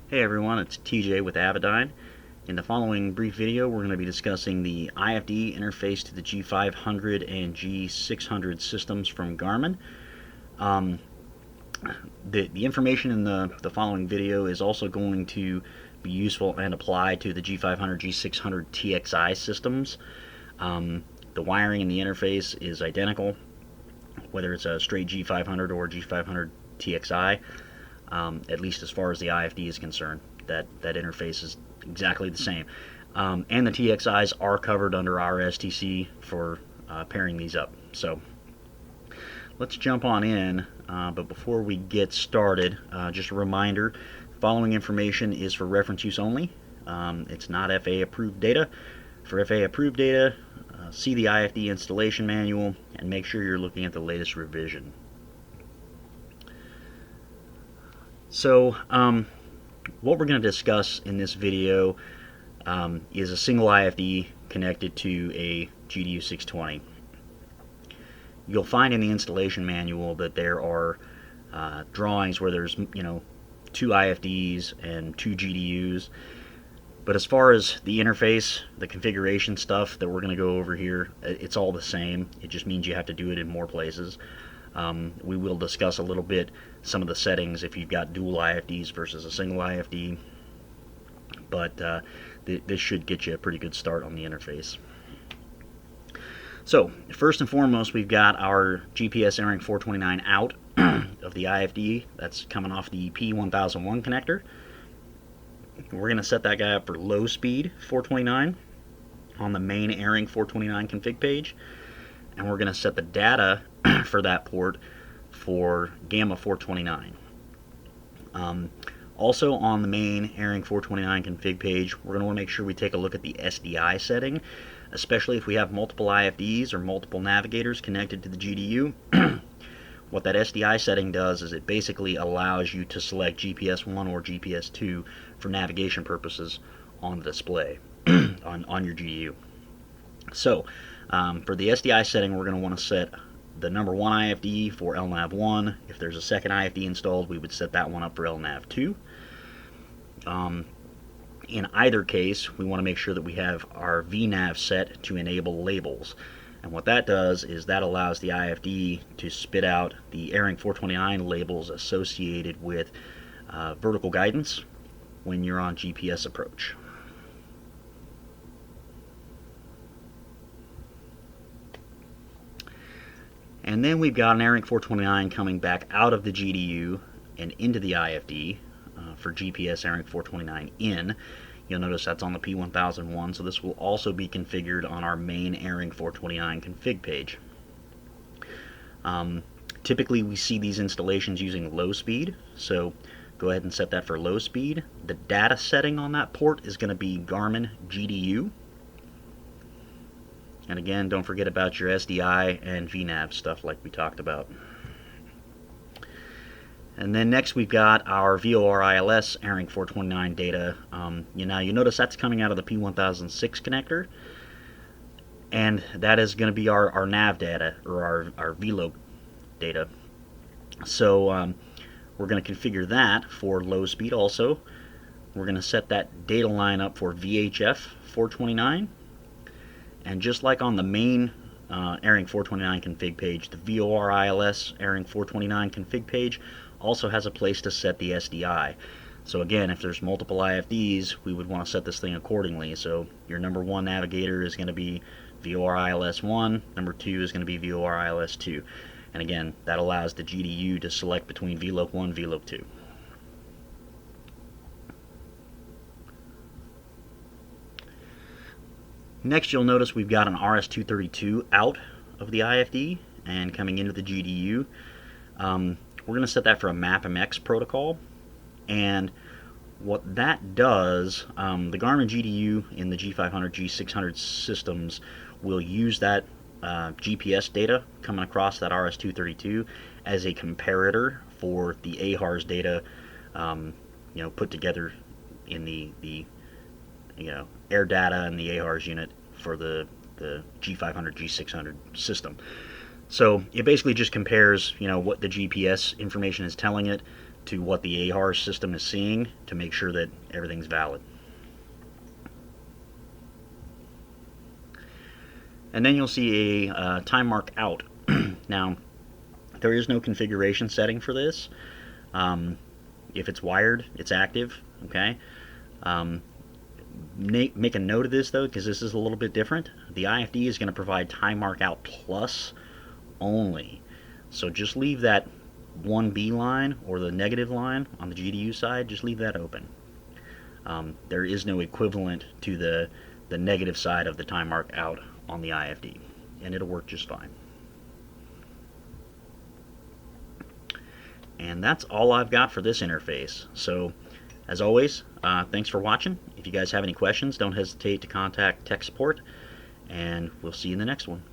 Hey everyone, it's TJ with Avidyne. In the following brief video, we're going to be discussing the IFD interface to the G500 and G600 systems from Garmin. The information in the following video is also going to be useful and apply to the G500, G600 TXI systems. The wiring in the interface is identical, whether it's a straight G500 or G500 TXI. At least as far as the IFD is concerned. That interface is exactly the same. And the TXIs are covered under our STC for pairing these up. So let's jump on in, but before we get started, just a reminder, following information is for reference use only. It's not FAA approved data. For FAA approved data, see the IFD installation manual and make sure you're looking at the latest revision. So what we're going to discuss in this video is a single IFD connected to a GDU 620. You'll find in the installation manual that there are drawings where there's two IFDs and two GDUs. But as far as the interface, the configuration stuff that we're going to go over here, it's all the same. It just means you have to do it in more places. We will discuss a little bit some of the settings if you've got dual IFDs versus a single IFD, but this should get you a pretty good start on the interface. So first and foremost, we've got our GPS ARINC 429 out of the IFD. That's coming off the P1001 connector. We're going to set that guy up for low speed 429 on the main ARINC 429 config page, and we're going to set the data for that port for gamma 429. Also on the main ARINC 429 config page, we're going to want to make sure we take a look at the SDI setting, especially if we have multiple IFDs or multiple navigators connected to the GDU. What that SDI setting does is it basically allows you to select GPS 1 or GPS 2 for navigation purposes on the display on your GDU. So for the SDI setting, we're going to want to set the number 1 IFD for LNAV1. If there's a second IFD installed, we would set that one up for LNAV2. In either case, we want to make sure that we have our VNAV set to enable labels. And what that does is that allows the IFD to spit out the ARINC 429 labels associated with vertical guidance when you're on GPS approach. And then we've got an ARINC 429 coming back out of the GDU and into the IFD for GPS ARINC 429 in. You'll notice that's on the P1001, so this will also be configured on our main ARINC 429 config page. Typically we see these installations using low speed, so go ahead and set that for low speed. The data setting on that port is going to be Garmin GDU. And again, don't forget about your SDI and VNAV stuff like we talked about. And then next we've got our VOR-ILS ARINC 429 data. You notice that's coming out of the P1006 connector. And that is going to be our nav data, or our VLOC data. So we're going to configure that for low speed also. We're going to set that data line up for VHF 429. And just like on the main ARINC 429 config page, the VOR-ILS ARINC 429 config page also has a place to set the SDI. So again, if there's multiple IFDs, we would want to set this thing accordingly. So your number 1 navigator is going to be VOR-ILS 1, number 2 is going to be VOR-ILS 2. And again, that allows the GDU to select between VLOC 1, VLOC 2. Next, you'll notice we've got an RS-232 out of the IFD and coming into the GDU. We're going to set that for a MAP-MX protocol. And what that does, the Garmin GDU in the G500, G600 systems will use that GPS data coming across that RS-232 as a comparator for the AHRS data put together in the air data and the AHRS unit for the G500, G600 system. So it basically just compares, what the GPS information is telling it to what the AHAR system is seeing to make sure that everything's valid. And then you'll see a time mark out. Now, there is no configuration setting for this. If it's wired, it's active. Okay. Make a note of this though, because this is a little bit different. The IFD is going to provide time mark out plus only. So just leave that 1B line or the negative line on the GDU side, just leave that open. There is no equivalent to the negative side of the time mark out on the IFD, and it'll work just fine. And that's all I've got for this interface. So as always, thanks for watching. If you guys have any questions, don't hesitate to contact tech support, and we'll see you in the next one.